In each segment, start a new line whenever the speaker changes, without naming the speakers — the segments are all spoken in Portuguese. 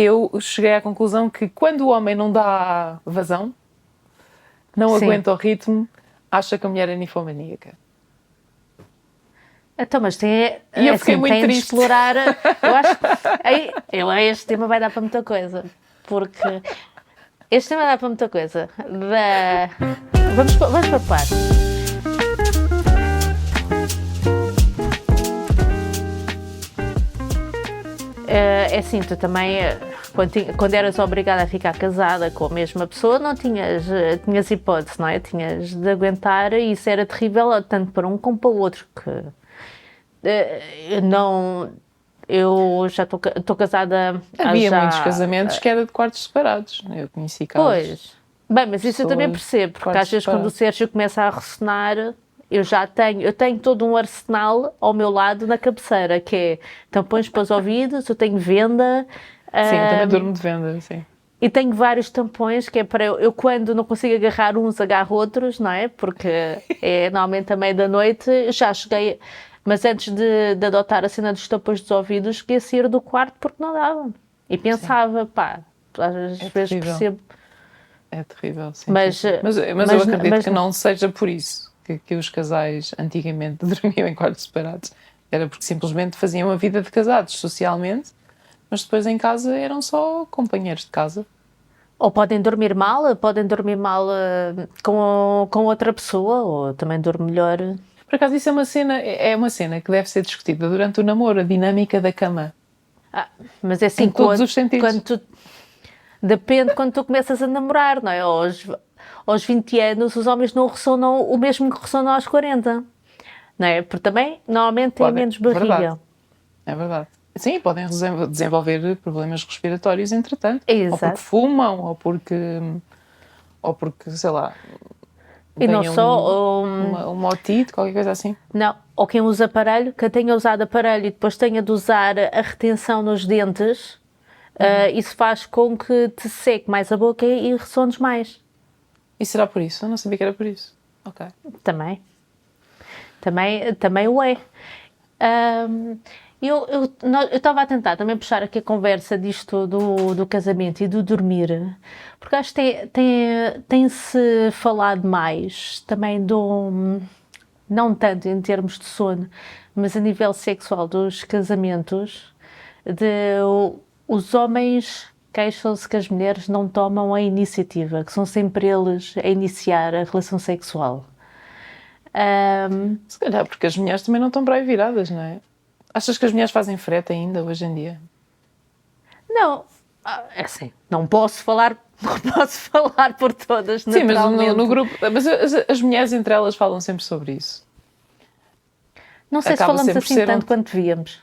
eu cheguei à conclusão que quando o homem não dá vazão, não aguenta o ritmo, acha que a mulher é ninfomaníaca.
Então, mas tem,
E eu
assim,
fiquei muito
tem de
triste.
explorar. Eu acho que este tema vai dar para muita coisa. Porque este tema dá para muita coisa. Vamos para parte. É assim, tu também, quando eras obrigada a ficar casada com a mesma pessoa, não tinhas hipótese, não é? Tinhas de aguentar e isso era terrível, tanto para um como para o outro. Eu já estou casada
Havia
já...
muitos casamentos que era de quartos separados. Eu conheci casos.
Pois. Bem, mas isso eu também percebo, porque às vezes quando o Sérgio começa a ressonar, eu tenho todo um arsenal ao meu lado na cabeceira, que é tampões para os ouvidos, eu tenho venda.
Sim, eu também durmo de venda, sim.
E tenho vários tampões, que é para eu quando não consigo agarrar uns, agarro outros, não é? Porque é normalmente à meia da noite, já cheguei... Mas antes de adotar a cena dos tampões dos ouvidos, cheguei a sair do quarto porque não dava. E pensava, pá, às vezes
terrível.
percebo.
É terrível, sim.
Mas
eu acredito que não seja por isso que os casais antigamente dormiam em quartos separados. Era porque simplesmente faziam a vida de casados socialmente, mas depois em casa eram só companheiros de casa.
Ou podem dormir mal com outra pessoa, ou também dorme melhor.
Por acaso isso é uma cena que deve ser discutida durante o namoro, a dinâmica da cama.
Mas é assim,
em todos os sentidos.
Depende quando tu começas a namorar, não é? Aos 20 anos os homens não ressonam o mesmo que ressonam aos 40, não é? Porque também normalmente têm menos barriga.
É verdade. Sim, podem desenvolver problemas respiratórios entretanto.
Exato.
Ou porque fumam, ou porque, sei lá,
e não só
uma otite, qualquer coisa assim.
Não, ou quem usa aparelho, quem tenha usado aparelho e depois tenha de usar a retenção nos dentes, isso faz com que te seque mais a boca e ressones mais.
E será por isso? Eu não sabia que era por isso. Ok.
Também o é. Eu estava a tentar também puxar aqui a conversa disto do casamento e do dormir, porque acho que tem-se falado mais também não tanto em termos de sono, mas a nível sexual dos casamentos, os homens queixam-se que as mulheres não tomam a iniciativa, que são sempre eles a iniciar a relação sexual.
Se calhar porque as mulheres também não estão para aí viradas, não é? Achas que as mulheres fazem frete ainda hoje em dia?
Não, é assim, não posso falar por todas,
sim,
naturalmente.
Mas no grupo, mas as mulheres entre elas falam sempre sobre isso.
Não sei se falamos assim tanto quanto devíamos.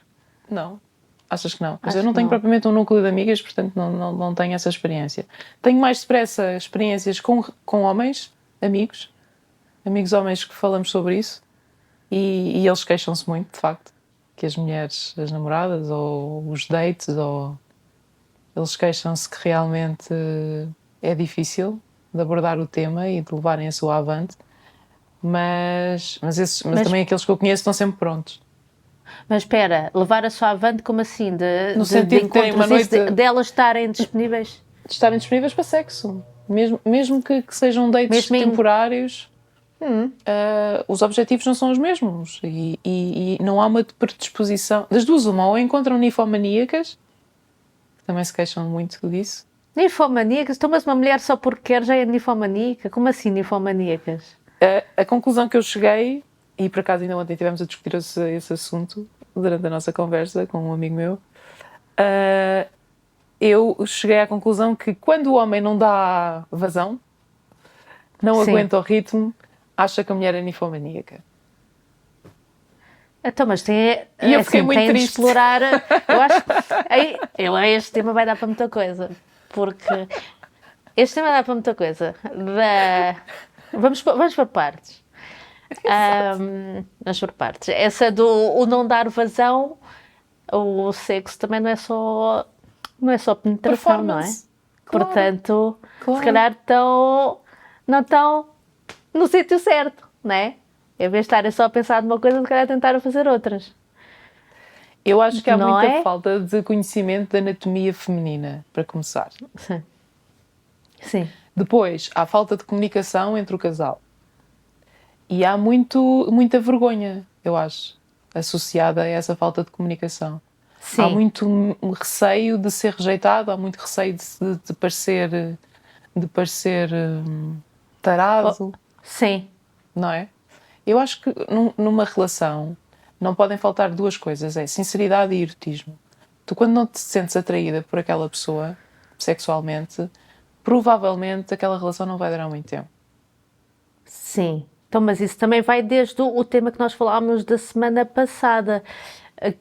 Não, achas que não? Mas eu não tenho propriamente um núcleo de amigas, portanto não tenho essa experiência. Tenho mais depressa experiências com homens, amigos homens que falamos sobre isso e eles queixam-se muito, de facto, que as mulheres, as namoradas ou os dates, eles queixam-se que realmente é difícil de abordar o tema e de levarem a sua avante, mas também aqueles que eu conheço estão sempre prontos.
Mas espera, levar a sua avante como assim?
No sentido de terem uma noite...
Delas estarem disponíveis?
De estarem disponíveis para sexo. Mesmo que sejam dates temporários, os objetivos não são os mesmos. E não há uma predisposição. Das duas, uma, ou encontram ninfomaníacas, que também se queixam muito disso.
Ninfomaníacas? Então, mas uma mulher só porque quer já é ninfomaníaca? Como assim ninfomaníacas?
A conclusão que eu cheguei, e por acaso ainda ontem estivemos a discutir esse assunto durante a nossa conversa com um amigo meu, eu cheguei à conclusão que quando o homem não dá vazão, não aguenta o ritmo, acha que a mulher é ninfomaníaca.
Então, mas tem
eu fiquei muito triste.
De explorar. Eu acho que este tema vai dar para muita coisa. Porque este tema dá para muita coisa. Vamos para partes. Vamos por partes. Essa do não dar vazão, o sexo também não é só penetração, não é? Claro. Portanto, se calhar não estão no sítio certo, não é? Em vez de estarem só a pensar numa coisa, se calhar tentar fazer outras.
Eu acho que há
Não
muita
é?
falta de conhecimento da anatomia feminina, para começar.
Sim. Sim.
Depois, há falta de comunicação entre o casal. E há muita vergonha, eu acho, associada a essa falta de comunicação. Há
Sim.
muito receio de ser rejeitado, há muito receio de parecer tarado,
Sim.
não é? Eu acho que numa relação não podem faltar duas coisas, é sinceridade e erotismo. Tu, quando não te sentes atraída por aquela pessoa, sexualmente, provavelmente aquela relação não vai durar muito tempo.
Sim. Então, mas isso também vai desde o tema que nós falámos da semana passada,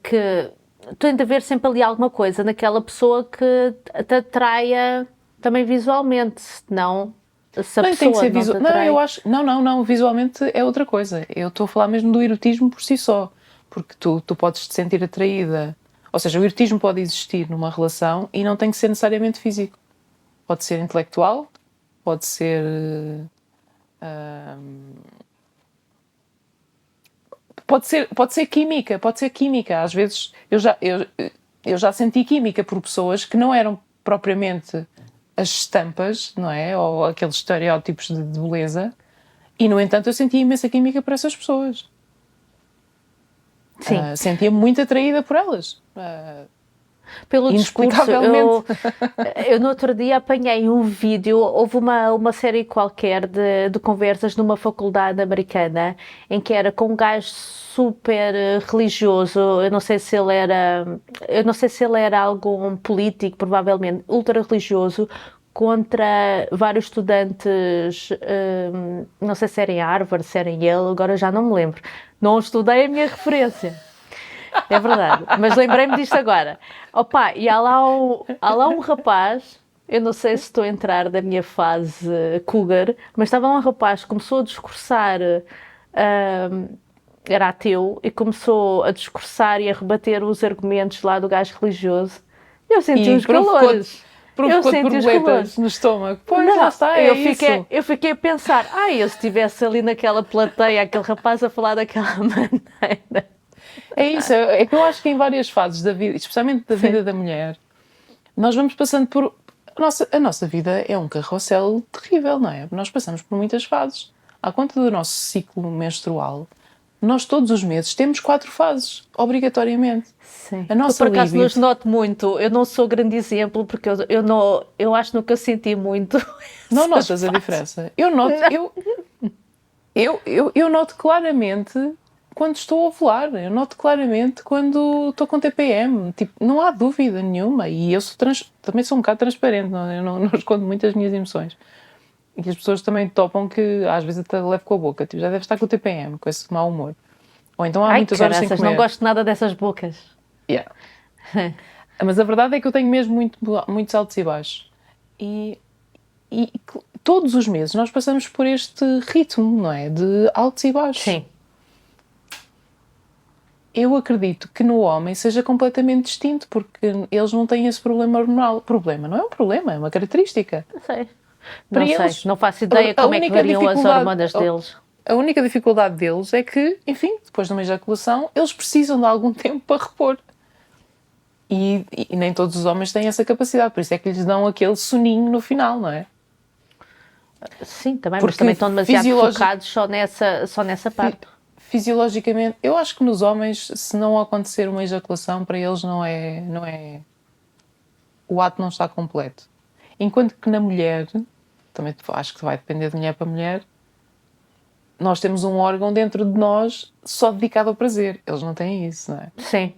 que tem de haver sempre ali alguma coisa naquela pessoa que te atraia também visualmente, senão se a
Não tem que
pessoa
ser
não te
visual. Não, eu
atrai.
acho. Não, visualmente é outra coisa. Eu estou a falar mesmo do erotismo por si só. Porque tu podes te sentir atraída. Ou seja, o erotismo pode existir numa relação e não tem que ser necessariamente físico. Pode ser intelectual, pode ser. Pode ser química, pode ser química. Às vezes eu já senti química por pessoas que não eram propriamente as estampas, não é? Ou aqueles estereótipos de beleza. E, no entanto, eu sentia imensa química por essas pessoas.
Sim.
Sentia-me muito atraída por elas.
Pelo discurso,
Inexplicavelmente.
eu no outro dia apanhei um vídeo, houve uma série qualquer de conversas numa faculdade americana em que era com um gajo super religioso, eu não sei se ele era algum político, provavelmente, ultra religioso, contra vários estudantes, não sei se era em Harvard, se era em Yale, agora já não me lembro. Não estudei a minha referência. É verdade, mas lembrei-me disto agora. Opa, e há lá um rapaz, eu não sei se estou a entrar da minha fase cougar, mas estava lá um rapaz que começou a discursar, era ateu, e começou a discursar e a rebater os argumentos lá do gajo religioso. Eu senti
E
uns calores.
provocou-te borboletas no estômago. Pois,
Não,
lá está, é isso.
eu fiquei a pensar, eu se estivesse ali naquela plateia, aquele rapaz a falar daquela maneira.
É isso. É que eu acho que em várias fases da vida, especialmente da vida
Sim.
da mulher, nós vamos passando por... A nossa vida é um carrossel terrível, não é? Nós passamos por muitas fases. À conta do nosso ciclo menstrual, nós todos os meses temos 4 fases, obrigatoriamente.
Sim.
A nossa
Eu, por acaso,
libido...
nos noto muito. Eu não sou grande exemplo, porque eu acho que nunca senti muito.
Não
essas
notas a
fases.
diferença? Eu noto, eu noto claramente quando estou a ovular, eu noto claramente quando estou com TPM, tipo, não há dúvida nenhuma, e eu também sou um bocado transparente, eu não escondo muito as minhas emoções. E as pessoas também topam que às vezes até levo com a boca, tipo, já deve estar com o TPM, com esse mau humor. Ou então há
Ai,
muitas horas sem
caraças,
comer.
não gosto nada dessas bocas.
Yeah. Mas a verdade é que eu tenho mesmo muitos altos e baixos. E todos os meses nós passamos por este ritmo, não é? De altos e baixos.
Sim.
Eu acredito que no homem seja completamente distinto, porque eles não têm esse problema hormonal. Problema não é um problema, é uma característica.
Não sei.
Para
Não sei.
eles,
Não faço ideia
a
como é que
única
variam as
dificuldade-
hormonas deles.
A única dificuldade deles é que, enfim, depois de uma ejaculação, eles precisam de algum tempo para repor. E nem todos os homens têm essa capacidade, por isso é que lhes dão aquele soninho no final, não é?
Sim, também, mas
Porque
também estão demasiado
fisiologi-
focados só nessa parte.
Fisiologicamente, eu acho que nos homens, se não acontecer uma ejaculação, para eles não é o ato não está completo. Enquanto que na mulher, também acho que vai depender de mulher para mulher, nós temos um órgão dentro de nós só dedicado ao prazer. Eles não têm isso, não é?
Sim.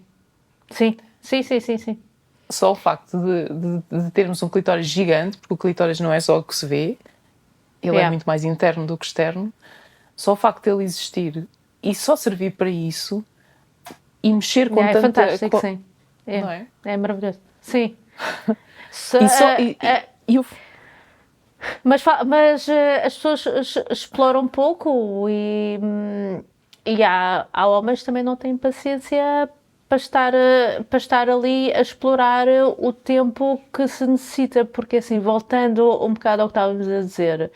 Sim. Sim, sim, sim, sim.
Só o facto de termos um clitóris gigante, porque o clitóris não é só o que se vê, ele é muito mais interno do que externo, só o facto dele existir e só servir para isso e mexer com
É
tanta...
fantástico, sim.
Não é?
É maravilhoso. Sim. Mas as pessoas exploram pouco e há homens que também não têm paciência para estar ali a explorar o tempo que se necessita, porque assim, voltando um bocado ao que estávamos a dizer,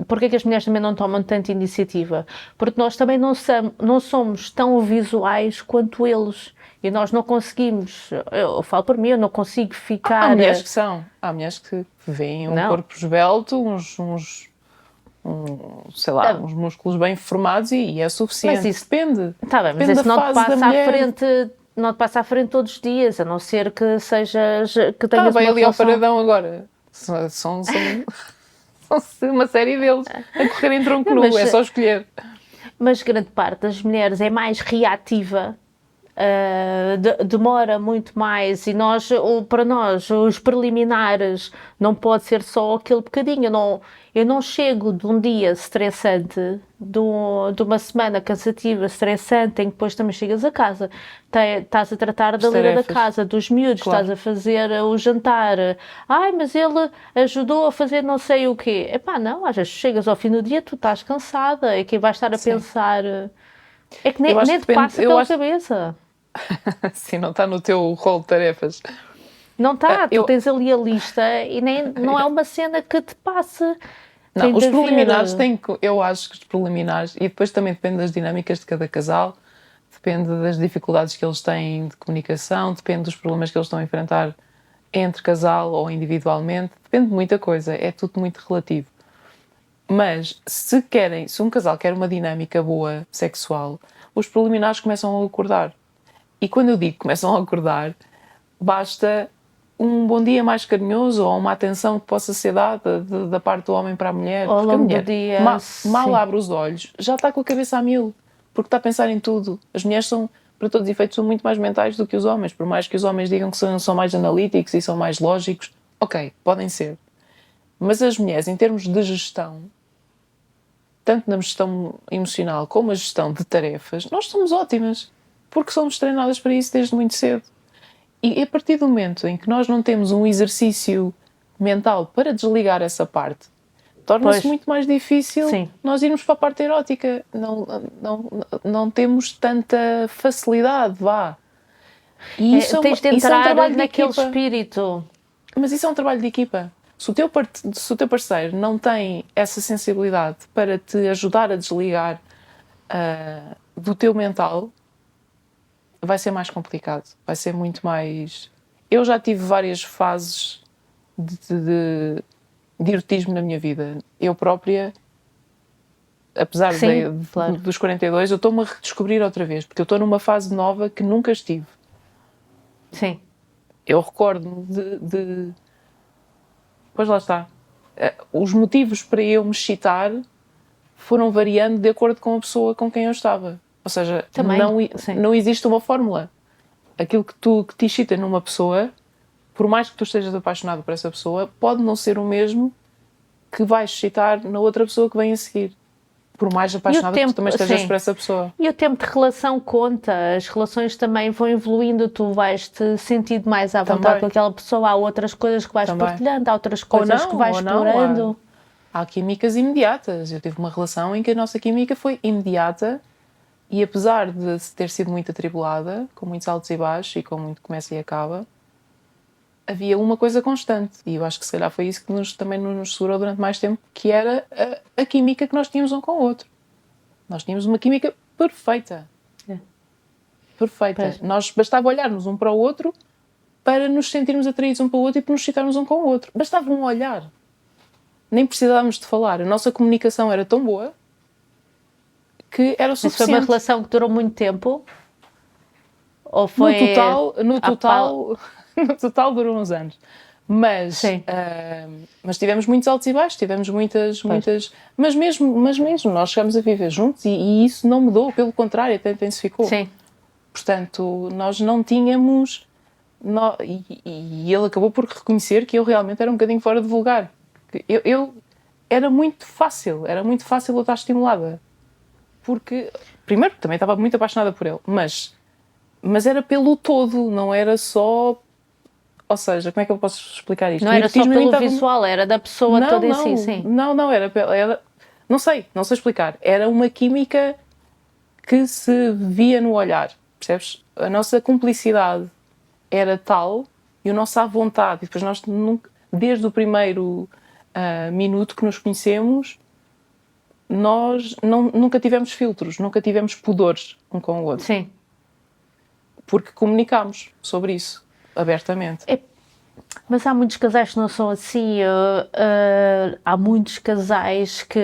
porque é que as mulheres também não tomam tanta iniciativa? Porque nós também não somos tão visuais quanto eles. e nós não conseguimos, eu falo por mim, eu não consigo ficar...
Há mulheres que são, há mulheres que veem um
Não.
corpo esbelto, sei lá,
Tá.
uns músculos bem formados e é suficiente.
Mas isso-
depende.
Tá bem, mas
Depende
isso
da
não te
fase da
passa à
mulher.
frente, não te passa à frente todos os dias, a não ser que sejas, que tenhas
Vai
uma
ali ao
relação...
paradão agora. São uma série deles a correr em tronco nu,
Mas-
é só escolher.
Mas grande parte das mulheres é mais reativa, demora muito mais e para nós os preliminares não pode ser só aquele bocadinho. Eu não chego de um dia estressante, de uma semana cansativa, estressante, em que depois também chegas a casa, estás a tratar da lida da
tarefas.
casa, dos miúdos,
Claro.
estás a fazer o jantar. Ai, mas ele ajudou a fazer não sei o quê. Epá, não, às vezes chegas ao fim do dia, tu estás cansada, é que vais estar a
Sim.
pensar... É que nem,
Eu acho
nem
que
te
depende-
passa
eu
pela
acho-
cabeça.
Sim, não está no teu rol de tarefas.
Não está, tu
eu-
tens ali a lista e não é uma cena que te passe.
Não,
Tem
os
de haver-
preliminares eu acho que os preliminares, e depois também depende das dinâmicas de cada casal, depende das dificuldades que eles têm de comunicação, depende dos problemas que eles estão a enfrentar entre casal ou individualmente, depende de muita coisa, é tudo muito relativo. Mas se um casal quer uma dinâmica boa sexual, os preliminares começam a acordar. E quando eu digo começam a acordar, basta um bom dia mais carinhoso ou uma atenção que possa ser dada da parte do homem para a mulher.
Ao
Porque a
longo do
mulher
dia,
mal
sim.
abre os olhos, já está com a cabeça a mil, porque está a pensar em tudo. As mulheres são, para todos os efeitos, são muito mais mentais do que os homens, por mais que os homens digam que são mais analíticos e são mais lógicos. Ok, podem ser. Mas as mulheres, em termos de gestão, tanto na gestão emocional como a gestão de tarefas, nós somos ótimas, porque somos treinadas para isso desde muito cedo. E a partir do momento em que nós não temos um exercício mental para desligar essa parte, torna-se
Pois.
muito mais difícil
Sim.
nós irmos para a parte erótica. Não temos tanta facilidade, vá. E
Tens de
isso é um
entrar
trabalho de
naquele
equipa.
espírito.
Mas isso é um trabalho de equipa. Se o teu parceiro não tem essa sensibilidade para te ajudar a desligar do teu mental, vai ser mais complicado. Vai ser muito mais... Eu já tive várias fases de erotismo na minha vida. Eu própria, apesar
Sim, claro.
dos 42, eu estou-me a redescobrir outra vez, porque eu estou numa fase nova que nunca estive.
Sim.
Eu recordo-me Pois lá está. Os motivos para eu me excitar foram variando de acordo com a pessoa com quem eu estava. Ou seja,
Também, sim.
não existe uma fórmula. Aquilo que te excita numa pessoa, por mais que tu estejas apaixonado por essa pessoa, pode não ser o mesmo que vais excitar na outra pessoa que vem a seguir. Por mais apaixonado que tu também estejas
sim.
por essa pessoa.
E o tempo de relação conta, as relações também vão evoluindo, tu vais-te sentir mais à vontade
Também.
com aquela pessoa, há outras coisas que vais
Também.
partilhando, há outras coisas que vais
ou não,
explorando.
há químicas imediatas. Eu tive uma relação em que a nossa química foi imediata e apesar de ter sido muito atribulada, com muitos altos e baixos e com muito começa e acaba, havia uma coisa constante. E eu acho que se calhar foi isso que também nos segurou durante mais tempo, que era a química que nós tínhamos um com o outro. Nós tínhamos uma química perfeita.
É.
Perfeita.
Pois.
Nós bastava olharmos um para o outro para nos sentirmos atraídos um para o outro e para nos excitarmos um com o outro. Bastava um olhar. Nem precisávamos de falar. A nossa comunicação era tão boa que era o
Mas foi
suficiente.
uma relação que durou muito tempo? Ou foi...
No total durou uns anos. Mas tivemos muitos altos e baixos, tivemos muitas... Mas mesmo nós chegámos a viver juntos e isso não mudou, pelo contrário, até intensificou.
Sim.
Portanto, nós não tínhamos... E ele acabou por reconhecer que eu realmente era um bocadinho fora de vulgar. Eu era muito fácil eu estar estimulada. Porque, primeiro, também estava muito apaixonada por ele, mas era pelo todo, não era só... Ou seja, como é que eu posso explicar isto?
Não era só pelo visual, era da pessoa toda em si, sim.
Não, era... Não sei explicar. Era uma química que se via no olhar, percebes? A nossa cumplicidade era tal e a nossa vontade. E depois nós, desde o primeiro minuto que nos conhecemos, nós nunca tivemos filtros, nunca tivemos pudores um com o outro.
Sim.
porque comunicámos sobre isso abertamente.
Mas há muitos casais que não são assim, há muitos casais que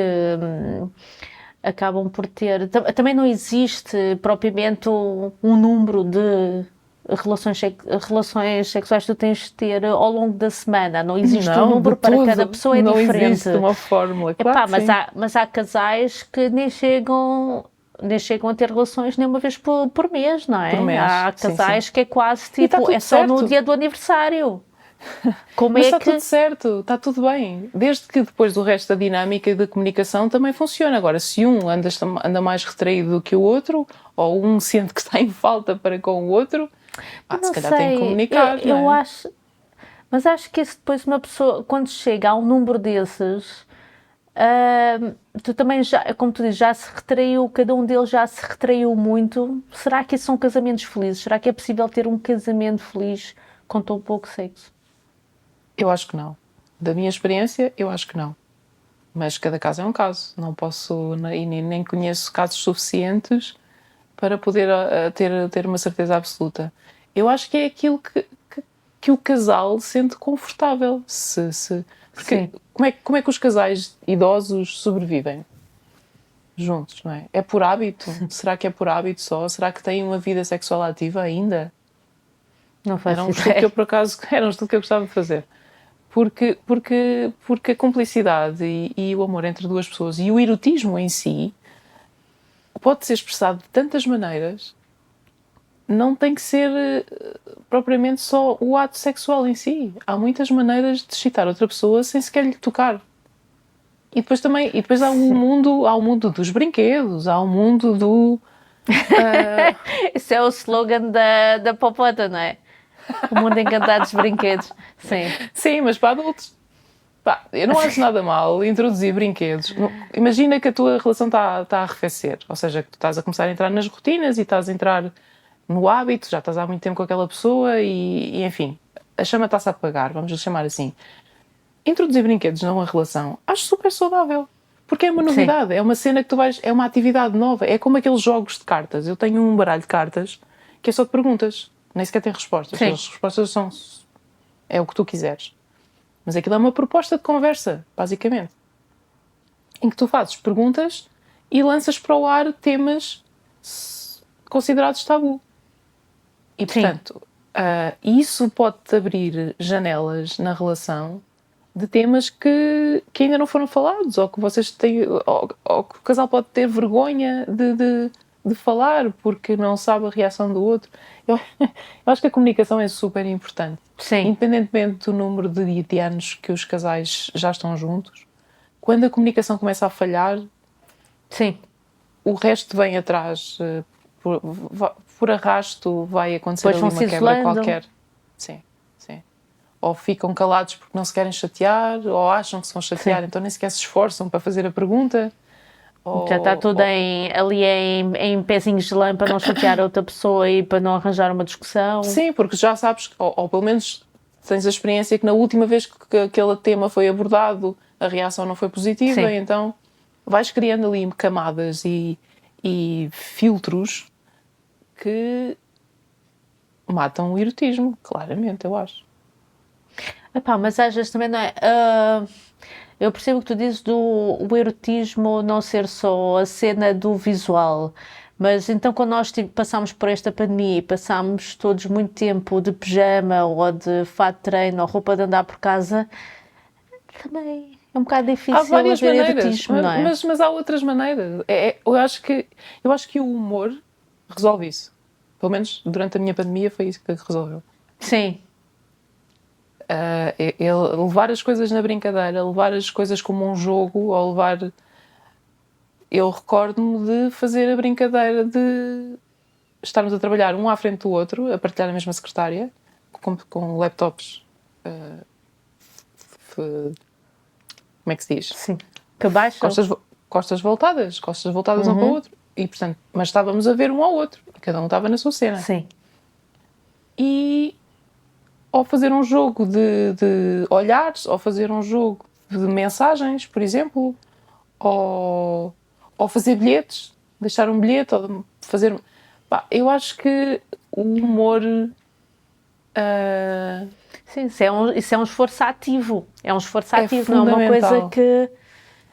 acabam por ter... Também não existe propriamente um número de relações sexuais que tu tens de ter ao longo da semana. Não existe um número para cada pessoa, é
não
diferente.
Não existe uma fórmula, claro.
Mas há casais que nem chegam a ter relações nem uma vez por mês, não é?
Por mês,
há casais
sim.
que é quase tipo, é só no dia do aniversário.
Mas está tudo certo, está tudo bem. Desde que depois do resto da dinâmica e da comunicação também funciona. Agora, se um anda mais retraído do que o outro, ou um sente que está em falta para com o outro, se calhar tem que comunicar.
Eu acho, mas acho que isso depois uma pessoa, quando chega a um número desses, tu também já, como tu dizes, já se retraiu, cada um deles já se retraiu muito. Será que são casamentos felizes? Será que é possível ter um casamento feliz com tão pouco sexo?
Eu acho que não. Da minha experiência, eu acho que não. Mas cada caso é um caso. Não posso, e nem conheço casos suficientes para poder ter uma certeza absoluta. Eu acho que é aquilo que o casal sente confortável. Porque como é que os casais idosos sobrevivem? Juntos, não é? É por hábito? Será que é por hábito só? Será que têm uma vida sexual ativa ainda?
Não faço
Era um estudo que eu, por acaso, era um estudo que eu gostava de fazer. Porque a cumplicidade e o amor entre duas pessoas e o erotismo em si pode ser expressado de tantas maneiras, não tem que ser propriamente só o ato sexual em si. Há muitas maneiras de excitar outra pessoa sem sequer lhe tocar. E depois há o mundo dos brinquedos, há o mundo do...
Esse é o slogan da Popota, não é? O mundo encantado dos brinquedos.
Sim, mas para adultos. Eu não acho nada mal introduzir brinquedos. Imagina que a tua relação está a arrefecer. Ou seja, que tu estás a começar a entrar nas rotinas e estás a entrar no hábito, já estás há muito tempo com aquela pessoa e enfim, a chama está-se a apagar, vamos lhe chamar assim. Introduzir brinquedos numa relação, acho super saudável. Porque é uma novidade, é uma cena que é uma atividade nova. É como aqueles jogos de cartas. Eu tenho um baralho de cartas que é só de perguntas. Nem sequer tem respostas. As respostas é o que tu quiseres. Mas aquilo é uma proposta de conversa, basicamente. Em que tu fazes perguntas e lanças para o ar temas considerados tabu. E, portanto, isso pode-te abrir janelas na relação de temas que ainda não foram falados, ou que vocês têm, ou que o casal pode ter vergonha de falar porque não sabe a reação do outro. Eu acho que a comunicação é super importante.
Sim.
Independentemente do número de anos que os casais já estão juntos, quando a comunicação começa a falhar, o resto vem atrás, por arrasto vai acontecer ali uma quebra qualquer. Sim. Ou ficam calados porque não se querem chatear, ou acham que se vão chatear, então nem sequer se esforçam para fazer a pergunta.
Já está tudo ali em pezinhos de lã para não chatear a outra pessoa e para não arranjar uma discussão.
Sim, porque já sabes, ou pelo menos tens a experiência que na última vez que aquele tema foi abordado, a reação não foi positiva, e então vais criando ali camadas e filtros que matam o erotismo, claramente, eu acho.
Mas às vezes também não é... eu percebo o que tu dizes do erotismo não ser só a cena do visual, mas então quando nós passámos por esta pandemia e passámos todos muito tempo de pijama ou de fato de treino ou roupa de andar por casa, também é um bocado difícil.
Há várias maneiras,
erotismo, não é?
mas há outras maneiras. Eu acho que o humor resolve isso. Pelo menos durante a minha pandemia foi isso que resolveu.
Sim.
Levar as coisas na brincadeira, levar as coisas como um jogo, ou levar... Eu recordo-me de fazer a brincadeira de estarmos a trabalhar um à frente do outro, a partilhar a mesma secretária, com laptops... como é que se diz?
Sim. Que baixam.
Costas voltadas um para o outro. E, portanto, mas estávamos a ver um ao outro. E cada um estava na sua cena.
Sim.
E... ou fazer um jogo de olhares, ou fazer um jogo de mensagens, por exemplo, ou fazer bilhetes, deixar um bilhete, ou fazer... eu acho que o humor...
Sim, isso é um esforço ativo. É um esforço
É
ativo, não é uma coisa
fundamental.
que...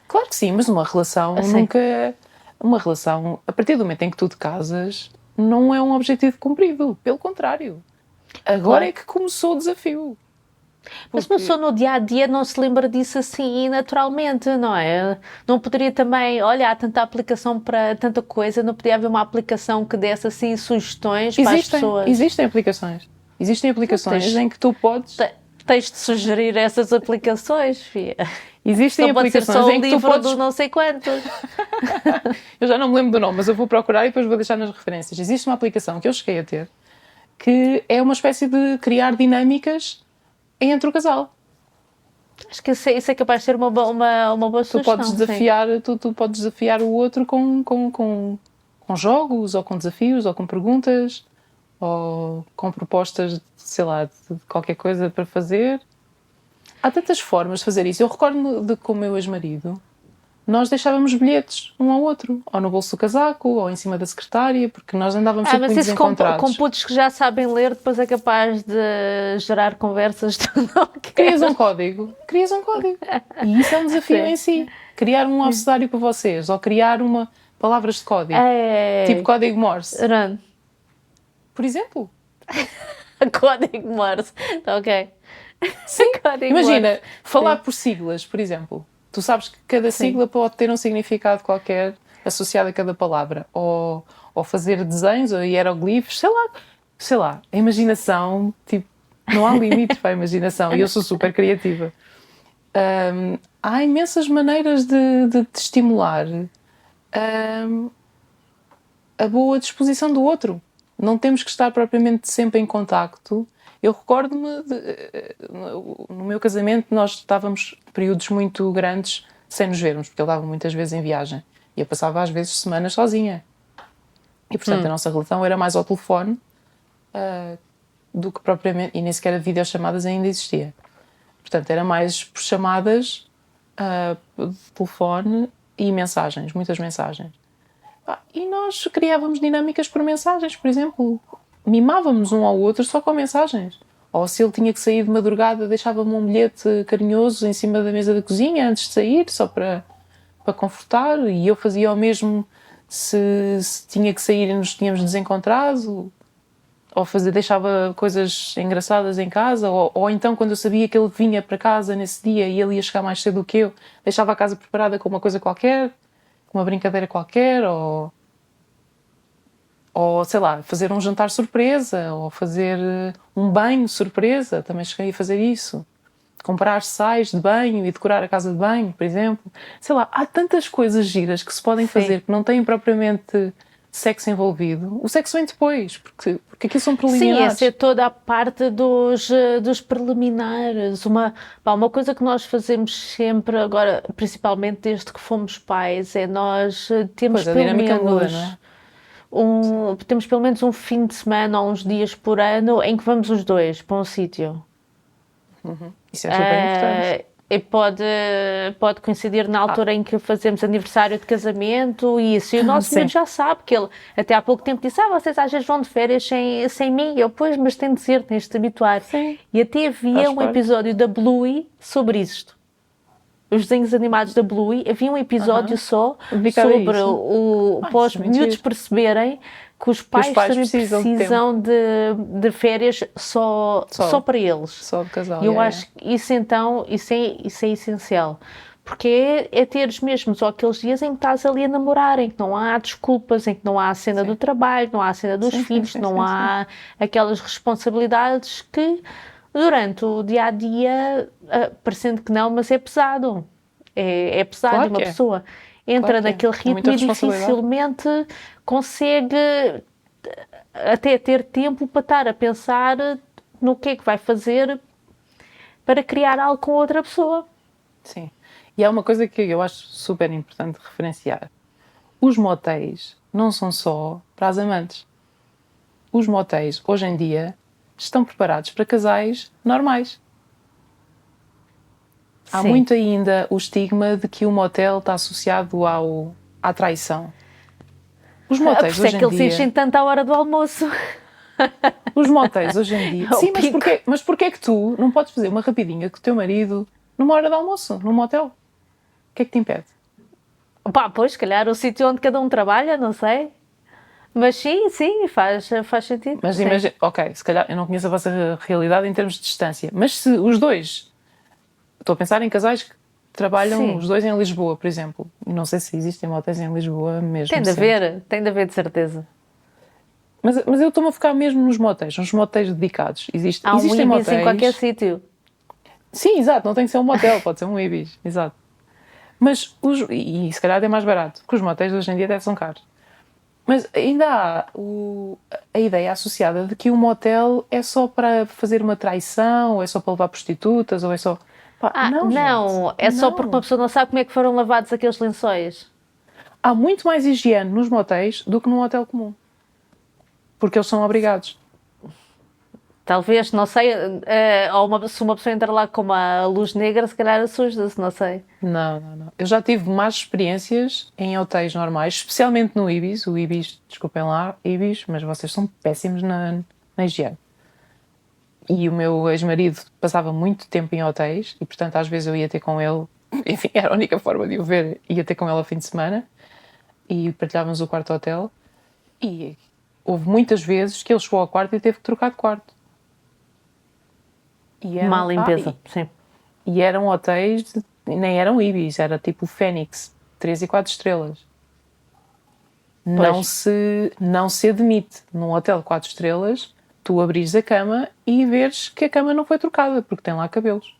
Claro que sim, mas uma relação
Assim.
nunca... Uma relação, a partir do momento em que tu te casas, não é um objetivo cumprido. Pelo contrário. Agora
Claro.
é que começou o desafio.
Mas
Porque-
uma pessoa no dia-a-dia não se lembra disso assim naturalmente, não é? Não poderia também, olha, há tanta aplicação para tanta coisa, não podia haver uma aplicação que desse assim sugestões para as pessoas?
Existem aplicações. Existem aplicações
tens-
em que tu podes...
Tens de sugerir essas aplicações, filha.
Existem
Não pode ser
aplicações
só o
em que tu
livro
podes...
do não sei quantos.
Eu já não me lembro do nome, mas eu vou procurar e depois vou deixar nas referências. Existe uma aplicação que eu cheguei a ter que é uma espécie de criar dinâmicas entre o casal.
Acho que isso é capaz de ser uma boa
Tu
sugestão.
podes
sim.
desafiar, tu podes desafiar o outro com jogos, ou com desafios, ou com perguntas, ou com propostas, sei lá, de qualquer coisa para fazer. Há tantas formas de fazer isso. Eu recordo-me de com o meu ex-marido, nós deixávamos bilhetes um ao outro, ou no bolso do casaco, ou em cima da secretária, porque nós andávamos sempre
Mas
muito
isso com
desencontrados.
putos que já sabem ler, depois é capaz de gerar conversas que tu não
Crias
queres.
um código. E isso é um desafio
Sim.
em si. Criar um abecedário para vocês, ou criar palavras de código.
É...
Tipo código Morse.
Run.
Por exemplo.
Código Morse. Tá ok.
Sim.
Código
Imagina,
Morse.
falar
Sim.
por siglas, por exemplo. Tu sabes que cada
Sim.
sigla pode ter um significado qualquer associado a cada palavra. Ou fazer desenhos, ou hieroglifos, sei lá. A imaginação, tipo, não há limites para a imaginação. E eu sou super criativa. Há imensas maneiras de estimular a boa disposição do outro. Não temos que estar propriamente sempre em contacto. Eu recordo-me, no meu casamento, nós estávamos períodos muito grandes sem nos vermos, porque ele estava muitas vezes em viagem. E eu passava às vezes semanas sozinha. E, portanto, a nossa relação era mais ao telefone do que propriamente... E nem sequer a videochamadas ainda existia. Portanto, era mais por chamadas, de telefone e mensagens, muitas mensagens. E nós criávamos dinâmicas por mensagens, por exemplo. Mimávamos um ao outro só com mensagens. Ou se ele tinha que sair de madrugada, deixava-me um bilhete carinhoso em cima da mesa da cozinha antes de sair, só para confortar. E eu fazia o mesmo se tinha que sair e nos tínhamos desencontrado. Ou deixava coisas engraçadas em casa, ou então quando eu sabia que ele vinha para casa nesse dia e ele ia chegar mais cedo do que eu, deixava a casa preparada com uma coisa qualquer, com uma brincadeira qualquer, ou sei lá, fazer um jantar surpresa, ou fazer um banho surpresa, também cheguei a fazer isso. Comprar sais de banho e decorar a casa de banho, por exemplo. Sei lá, há tantas coisas giras que se podem fazer que não têm propriamente sexo envolvido. O sexo vem depois, porque aquilo são preliminares.
Sim, essa é toda a parte dos preliminares. Uma coisa que nós fazemos sempre, agora, principalmente desde que fomos pais, é nós temos
Pois, a
pelo
dinâmica
menos
muda, não é?
temos pelo menos um fim de semana ou uns dias por ano em que vamos os dois para um sítio.
Isso é super importante.
E pode coincidir na altura em que fazemos aniversário de casamento e isso. E o nosso
Sim.
miúdo já sabe que ele até há pouco tempo disse: vocês às vezes vão de férias sem mim. Eu, pois, mas tem de ser, tens de te habituar.
Sim.
E até havia
Faz
um
parte.
episódio da Bluey sobre isto. Os desenhos animados da Bluey, havia um episódio só
Dedicado a
sobre
isso.
para os
isso é muito
miúdos
giro.
perceberem que os pais também precisam de férias só para eles.
Só de casal.
E eu acho que isso então, isso é essencial. Porque é teres mesmo só aqueles dias em que estás ali a namorar, em que não há desculpas, em que não há a cena do trabalho, não há a cena dos filhos, não há aquelas responsabilidades que durante o dia-a-dia, parecendo que não, mas é pesado. É pesado.
Claro
uma
que é.
pessoa entra
Claro que é.
naquele
É
ritmo
muita
e
responsabilidade.
dificilmente consegue até ter tempo para estar a pensar no que é que vai fazer para criar algo com outra pessoa.
Sim. E há uma coisa que eu acho super importante referenciar. Os motéis não são só para as amantes. Os motéis, hoje em dia, estão preparados para casais normais. Há
Sim.
muito ainda o estigma de que o motel está associado à traição. Os
Por
motéis
isso é
hoje
que
em
eles
dia...
enchem tanto à hora do almoço.
Os motéis hoje em dia.
Ao
Sim,
pico.
mas porquê é que tu não podes fazer uma rapidinha com o teu marido numa hora de almoço, num motel? O que é que te impede?
Pá, pois, se calhar o sítio onde cada um trabalha, não sei. Mas sim, faz sentido.
Mas
sim.
imagina, ok, se calhar eu não conheço a vossa realidade em termos de distância, mas se os dois, estou a pensar em casais que trabalham
Sim.
os dois em Lisboa, por exemplo, e não sei se existem motéis em Lisboa mesmo.
Tem de haver de certeza.
Mas eu estou-me a focar mesmo nos motéis dedicados.
Há um
Existem
Ibis
motéis.
em qualquer sítio.
Sim, exato, não tem que ser um motel, pode ser um Ibis, exato. Mas, e se calhar é mais barato, porque os motéis hoje em dia até são caros. Mas ainda há a ideia associada de que o motel é só para fazer uma traição, ou é só para levar prostitutas, ou é só... Pá,
Não,
gente,
é só
não.
porque uma pessoa não sabe como é que foram lavados aqueles lençóis.
Há muito mais higiene nos motéis do que num hotel comum. Porque eles são obrigados.
Talvez, não sei, se uma pessoa entra lá com uma luz negra, se calhar assusta-se, não sei.
Não. Eu já tive más experiências em hotéis normais, especialmente no Ibis. O Ibis, desculpem lá, Ibis, mas vocês são péssimos na higiene. E o meu ex-marido passava muito tempo em hotéis e, portanto, às vezes eu ia ter com ele, enfim, era a única forma de o ver, ia ter com ele ao fim de semana e partilhávamos o quarto hotel. E houve muitas vezes que ele chegou ao quarto e teve que trocar de quarto.
Má limpeza, sim.
E eram hotéis, nem eram Ibis, era tipo Fênix, 3 e 4 estrelas. Não se admite num hotel de 4 estrelas tu abrires a cama e veres que a cama não foi trocada, porque tem lá cabelos,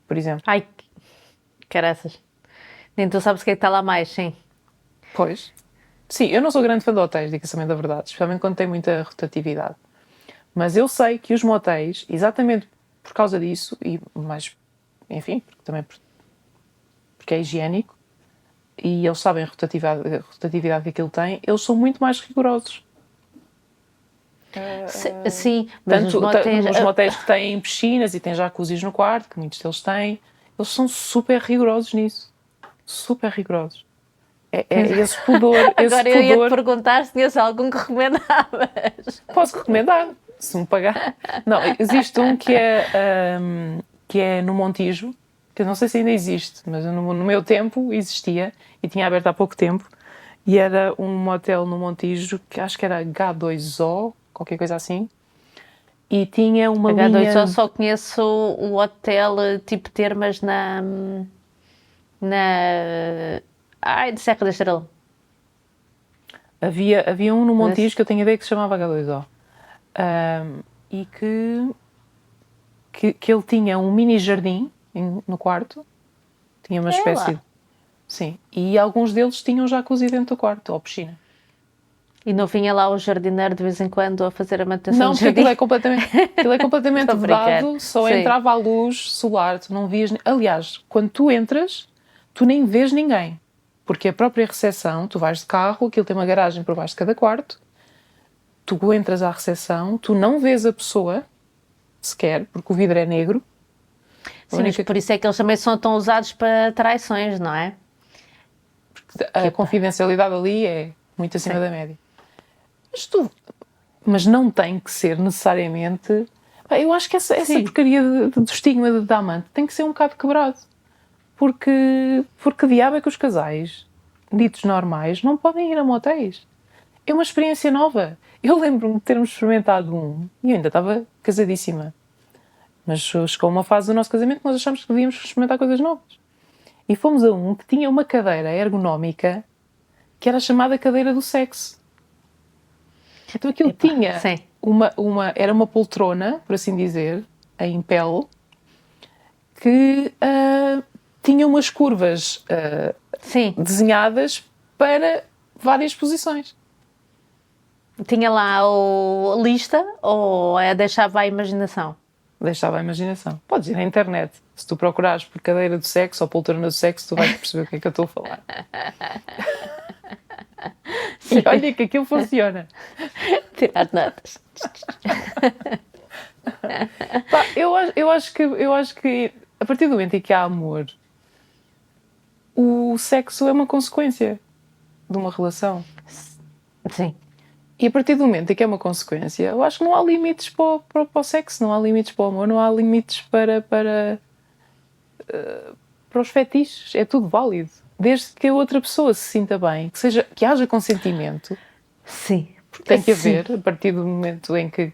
por exemplo.
Ai, caraças. Nem tu sabes o que é que está lá mais, sim.
Pois. Sim, eu não sou grande fã de hotéis, digo-se também da verdade, especialmente quando tem muita rotatividade. Mas eu sei que os motéis, exatamente por causa disso, e mais, enfim, porque é higiênico, e eles sabem a rotatividade que aquilo tem, eles são muito mais rigorosos.
Sim, mas
Tanto os motéis que têm piscinas e têm jacuzzis no quarto, que muitos deles têm, eles são super rigorosos nisso. Super rigorosos. É esse pudor.
Agora eu ia-te perguntar se tinhas algum que recomendavas.
Posso recomendar, se me pagar. Não, existe um que é no Montijo, que eu não sei se ainda existe, mas no meu tempo existia e tinha aberto há pouco tempo. E era um motel no Montijo que acho que era H2O, qualquer coisa assim. E tinha uma
H2O
linha...
só conheço o hotel tipo Termas na de Serra da Estrela.
Havia um no Montijo que eu tenho a ideia que se chamava H2O. E que ele tinha um mini jardim no quarto. Tinha uma espécie de... Sim. E alguns deles tinham jacuzzi dentro do quarto, ou piscina.
E não vinha lá o jardineiro de vez em quando a fazer a manutenção do
Não, porque
jardim?
aquilo é completamente
Estou a brincar.
vedado, só
Sim.
entrava a luz solar, tu não vias... Aliás, quando tu entras, tu nem vês ninguém. Porque a própria recepção, tu vais de carro, aquilo tem uma garagem por baixo de cada quarto, tu entras à recepção, tu não vês a pessoa sequer, porque o vidro é negro.
Sim, mas por isso é que eles também são tão usados para traições, não é?
A confidencialidade ali é muito acima da média. Mas não tem que ser necessariamente... Eu acho que essa porcaria do estigma da amante tem que ser um bocado quebrado. Porque diabo é que os casais ditos normais não podem ir a motéis. É uma experiência nova. Eu lembro-me de termos experimentado um, e eu ainda estava casadíssima. Mas chegou uma fase do nosso casamento que nós achámos que devíamos experimentar coisas novas. E fomos a um que tinha uma cadeira ergonómica que era chamada cadeira do sexo. Então aquilo tinha era uma poltrona, por assim dizer, em pele, que tinha umas curvas desenhadas para várias posições.
Tinha lá a lista ou deixava a imaginação?
Deixava a imaginação. Podes ir na internet. Se tu procurares por cadeira do sexo ou poltrona do sexo, tu vais perceber o que é que eu estou a falar. E olha que aquilo funciona.
Tirar notas.
Pá, eu acho que a partir do momento em que há amor, o sexo é uma consequência de uma relação.
Sim.
E a partir do momento em que é uma consequência, eu acho que não há limites para o sexo, não há limites para o amor, não há limites para os fetiches. É tudo válido. Desde que a outra pessoa se sinta bem, que haja consentimento.
Sim.
Tem que haver, a partir do momento em que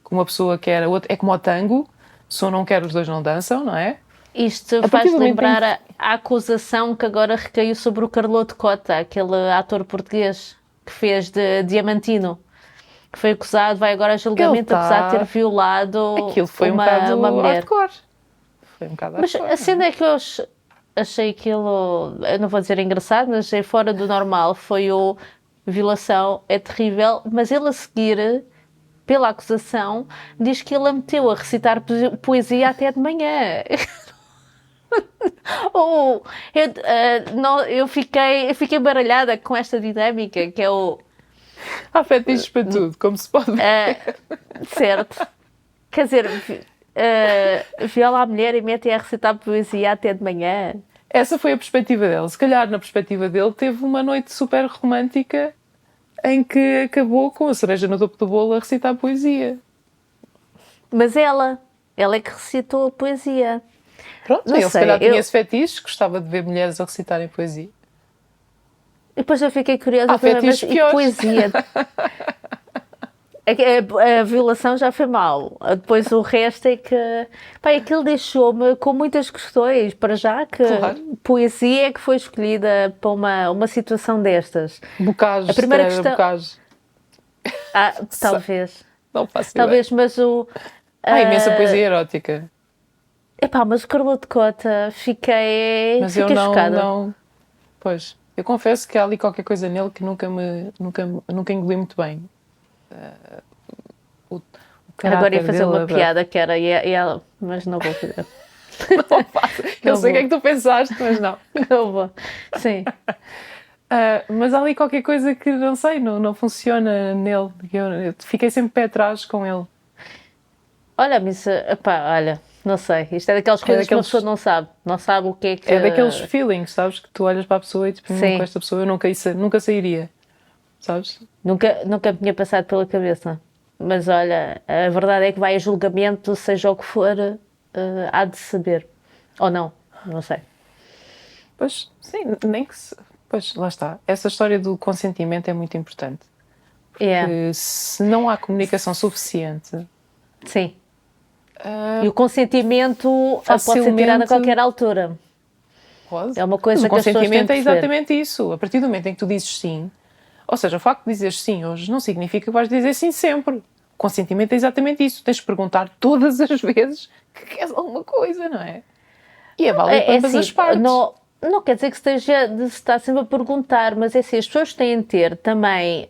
uma pessoa quer a outra. É como o tango, se um não quer, os dois não dançam, não é?
Isto faz lembrar a acusação que agora recaiu sobre o Carloto Cota, aquele ator português que fez de Diamantino, que foi acusado, vai agora a julgamento, apesar de ter violado
aquilo foi
uma mulher.
Hardcore. Foi um bocado hardcore.
Mas a cena é que eu achei aquilo, eu não vou dizer engraçado, mas achei fora do normal. Foi violação, é terrível, mas ele a seguir, pela acusação, diz que ele a meteu a recitar poesia até de manhã. Eu fiquei baralhada com esta dinâmica, que é o...
Há fetiches para tudo, como se pode ver.
Certo. Quer dizer, viola a mulher e mete a recitar poesia até de manhã.
Essa foi a perspectiva dele. Se calhar, na perspectiva dele, teve uma noite super romântica em que acabou com a cereja no topo do bolo a recitar poesia.
Mas ela é que recitou a poesia.
Pronto, ele se calhar tinha esse fetiche, gostava de ver mulheres a recitarem poesia.
E depois eu fiquei curiosa.
Há fetiches piores.
Poesia? A violação já foi mal. Depois o resto é que... Pá, aquilo deixou-me com muitas questões. Para já que poesia é que foi escolhida para uma situação destas.
Bocage, a primeira questão... Bocage.
Talvez.
Não faço
talvez,
ideia.
Mas o...
Há imensa poesia erótica.
Epá, mas o Carloto Cota, fiquei chocada.
Não... Pois, eu confesso que há ali qualquer coisa nele que nunca engoli muito bem.
Agora ia fazer uma piada que era ela, mas não vou fazer.
Não faço. Eu sei o que é que tu pensaste, mas não.
Não vou. Sim.
Mas há ali qualquer coisa que não sei, não funciona nele. Eu fiquei sempre pé atrás com ele.
Olha, mas olha, não sei. Isto é daquelas coisas que uma pessoa não sabe o que é que...
É daqueles feelings, sabes? Que tu olhas para a pessoa e tipo, com esta pessoa eu nunca sairia, sabes?
Nunca me tinha passado pela cabeça. Mas olha, a verdade é que vai a julgamento, seja o que for, há de saber. Ou não sei.
Pois, sim, nem que se... Pois, lá está. Essa história do consentimento é muito importante. Porque se não há comunicação suficiente...
Sim. E o consentimento pode ser tirado a qualquer altura.
Pode.
É uma coisa
que
as pessoas têm
que consentimento é
perceber.
exatamente isso. A partir do momento em que tu dizes sim, ou seja, o facto de dizeres sim hoje não significa que vais dizer sim sempre. O consentimento é exatamente isso. Tens de perguntar todas as vezes que queres alguma coisa, não é? E é válido para ambas as partes.
Não quer dizer que se está sempre a perguntar, mas é assim, as pessoas têm de ter também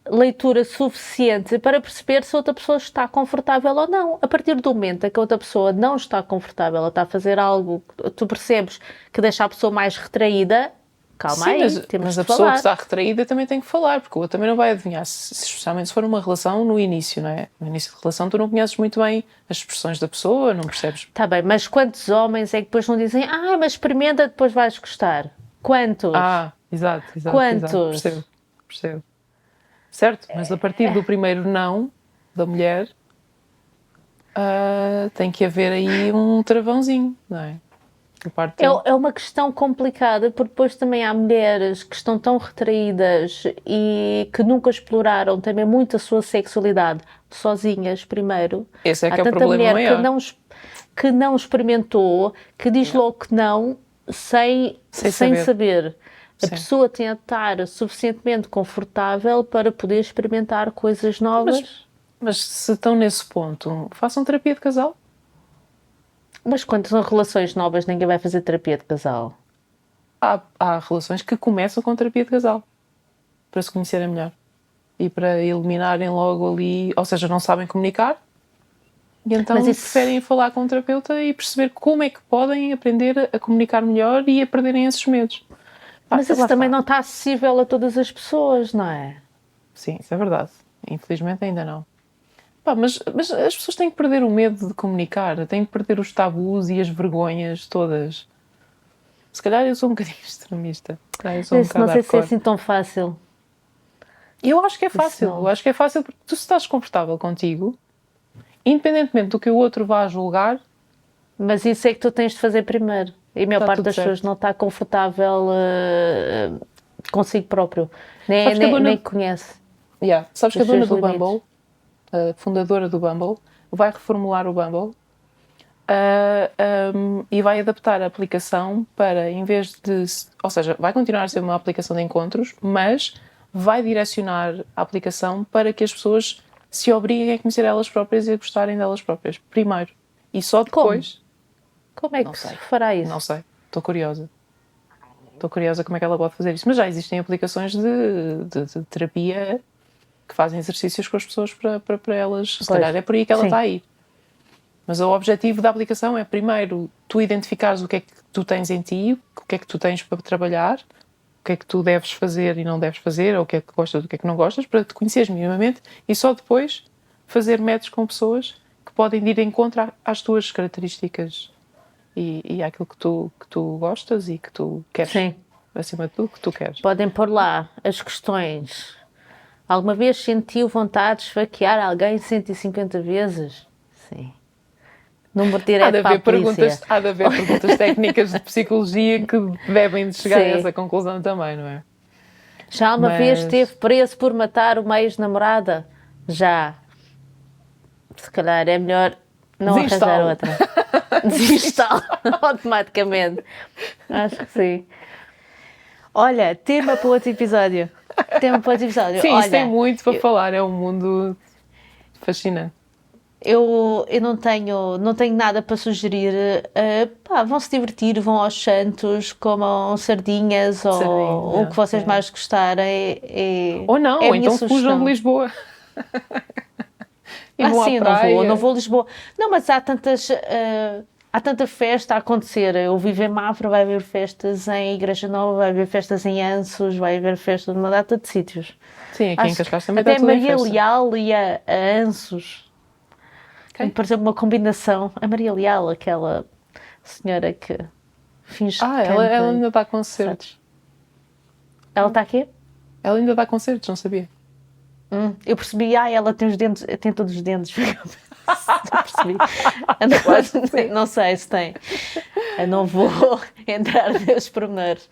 leitura suficiente para perceber se a outra pessoa está confortável ou não. A partir do momento em que a outra pessoa não está confortável, ela está a fazer algo, tu percebes que deixa a pessoa mais retraída, calma aí, temos
mas a pessoa que está retraída também tem que falar, porque o outro também não vai adivinhar, especialmente se for uma relação no início, não é? No início de relação tu não conheces muito bem as expressões da pessoa, não percebes.
Está bem, mas quantos homens é que depois não dizem mas experimenta, depois vais gostar? Quantos?
Exato.
Quantos?
Percebo. Certo? Mas a partir do primeiro não da mulher tem que haver aí um travãozinho, não é?
É uma questão complicada, porque depois também há mulheres que estão tão retraídas e que nunca exploraram também muito a sua sexualidade sozinhas primeiro.
Esse é que
há
é o
tanta
problema
mulher
maior.
que não experimentou, que diz logo que não, sem saber. A pessoa tem de estar suficientemente confortável para poder experimentar coisas novas.
Mas se estão nesse ponto, façam terapia de casal.
Mas quando são relações novas, ninguém vai fazer terapia de casal.
Há relações que começam com terapia de casal. Para se conhecerem melhor. E para eliminarem logo ali... Ou seja, não sabem comunicar. E então preferem falar com um terapeuta e perceber como é que podem aprender a comunicar melhor e a perderem esses medos.
Mas isso também não está acessível a todas as pessoas, não é?
Sim, isso é verdade. Infelizmente ainda não. Mas as pessoas têm que perder o medo de comunicar, têm que perder os tabus e as vergonhas todas. Se calhar eu sou um bocadinho extremista.
Não sei se é assim tão fácil.
Eu acho que é fácil.
não.
Eu acho que é fácil porque tu se estás confortável contigo, independentemente do que o outro vá julgar,
Mas isso é que tu tens de fazer primeiro. E a maior
Está
parte
tudo
das pessoas
certo.
não está confortável consigo próprio.
Sabes que a dona-
Nem conhece.
Sabes que a
Os
dona
seus
do
limites.
Bumble, a fundadora do Bumble, vai reformular o Bumble e vai adaptar a aplicação para, em vez de... Ou seja, vai continuar a ser uma aplicação de encontros, mas vai direcionar a aplicação para que as pessoas se obriguem a conhecer elas próprias e a gostarem delas próprias, primeiro. E só depois...
Como é
Não
que
sei.
se fará isso?
Não sei, estou curiosa. Estou curiosa como é que ela pode fazer isso. Mas já existem aplicações de terapia que fazem exercícios com as pessoas para elas. Se calhar é por aí que ela
sim.
está aí. Mas o objetivo da aplicação é, primeiro, tu identificares o que é que tu tens em ti, o que é que tu tens para trabalhar, o que é que tu deves fazer e não deves fazer, ou o que é que gostas, o que é que não gostas, para te conheceres minimamente e só depois fazer matches com pessoas que podem ir em contra às tuas características e àquilo que tu gostas e que tu queres.
Sim.
Acima de tudo, que tu queres.
Podem pôr lá as questões. Alguma vez sentiu vontade de esfaquear alguém 150 vezes? Sim. Número direto para a polícia.
Há de haver perguntas técnicas de psicologia que devem de chegar a
Sim.
essa conclusão também, não é?
Já uma
Mas-
vez esteve preso por matar uma ex-namorada? Já. Se calhar é melhor não
Desinstala.
arranjar outra. Desinstala automaticamente. Acho que sim. Olha, tema para outro episódio. Tema para outro episódio.
Sim,
Olha,
isso tem muito para falar, é um mundo fascinante.
eu não tenho nada para sugerir. Vão se divertir, vão aos Santos, comam sardinhas ou
Sardinha,
o que vocês
é.
mais gostarem.
Ou não,
é a
ou
minha
então fujam
sugestão.
de Lisboa. E vão
Sim,
à praia.
não vou a Lisboa. Não, mas há tanta festa a acontecer. Eu vivo em Mafra, vai haver festas em Igreja Nova, vai haver festas em Anços, vai haver festas numa data de sítios.
Sim, aqui em
Acho
Cascais também
até
está tudo em
Maria
festa.
Leal e a Anços.
Ok.
Por exemplo, uma combinação. A Maria Leal, aquela senhora que finge que
Ela
canta.
ainda dá concertos.
Ela está aqui?
Ela ainda dá concertos, não sabia?
Eu percebi, ela tem os dentes, tem todos os dentes. Eu percebi. Não sei se tem. Eu não vou entrar nos pormenores.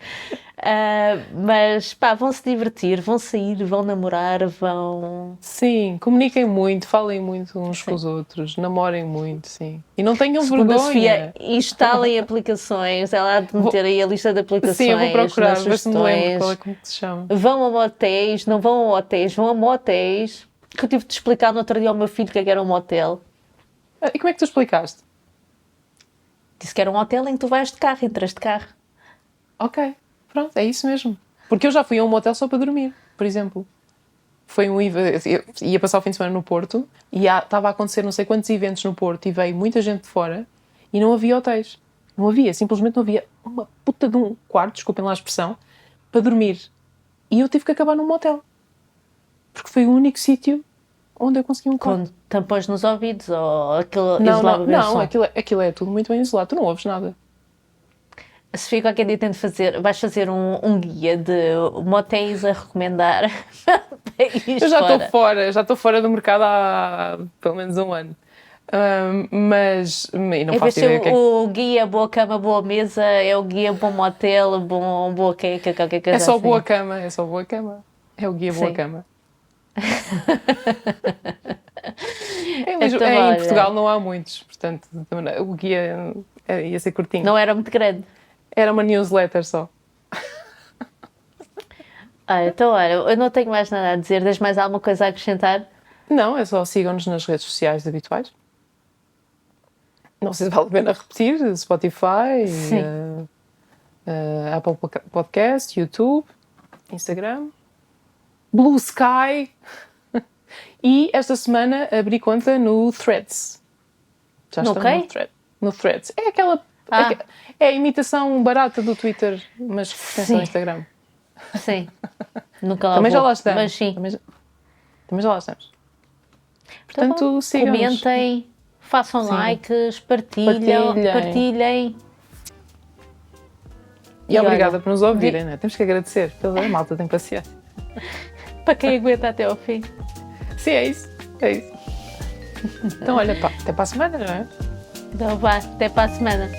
Mas vão se divertir, vão sair, vão namorar, vão.
Sim, comuniquem muito, falem muito uns
Sim.
com os outros, namorem muito, sim. E não tenham
Segundo a Sofia,
vergonha.
instalem aplicações. Ela há de meter aí a lista de aplicações.
Sim, eu vou procurar,
nas
ver se me lembro qual é
sugestões.
que se chama.
Vão a motéis, não vão a hotéis, vão a motéis. Que eu tive de explicar no outro dia ao meu filho que era um motel.
E como é que tu explicaste?
Disse que era um hotel em que tu vais de carro, entras de carro.
Ok, pronto, é isso mesmo. Porque eu já fui a um motel só para dormir, por exemplo. Foi eu ia passar o fim de semana no Porto e estava a acontecer não sei quantos eventos no Porto e veio muita gente de fora e não havia hotéis. Não havia, simplesmente não havia uma puta de um quarto, desculpem lá a expressão, para dormir. E eu tive que acabar num motel. Porque foi o único sítio onde eu consegui um quarto.
Com tampões nos ouvidos ou aquele
Não,
isolava bem o
não,
som.
aquilo é tudo muito bem isolado. Tu não ouves nada.
A Sofia qualquer dia tem de fazer, vais fazer um guia de motéis a recomendar.
Eu já estou fora do mercado há pelo menos um ano. Mas e não
Em vez
faço
de
ideia
ser o guia boa cama, boa mesa, é o guia bom motel, boa queca, qualquer coisa
É só
assim.
boa cama, é só boa cama. É o guia boa
Sim.
cama.
Então,
Em
olha,
Portugal não há muitos, portanto o guia ia ser curtinho.
não era muito grande.
Era uma newsletter só.
Então, olha, eu não tenho mais nada a dizer. Tens mais alguma coisa a acrescentar?
Não, é só sigam-nos nas redes sociais habituais. Não sei se vale a pena repetir: Spotify,
Sim.
Apple Podcast, YouTube, Instagram, Blue Sky. E esta semana abri conta no Threads. Já
No
estamos
quê?
no Threads. É aquela... É a imitação barata do Twitter, mas que pertence ao
Sim.
Instagram.
Sim. Nunca lá
Também já
vou,
lá estamos.
Mas sim.
Também já lá estamos.
Então,
Portanto, sigam-nos.
comentem, façam
Sim.
likes, partilhem.
E obrigada
olha,
por nos ouvirem, né? Temos que agradecer. A malta tem paciência.
Para quem aguenta até ao fim.
Sim, é isso. É isso. Então, olha, pá, até para a semana, não é?
Então vá, até para a semana.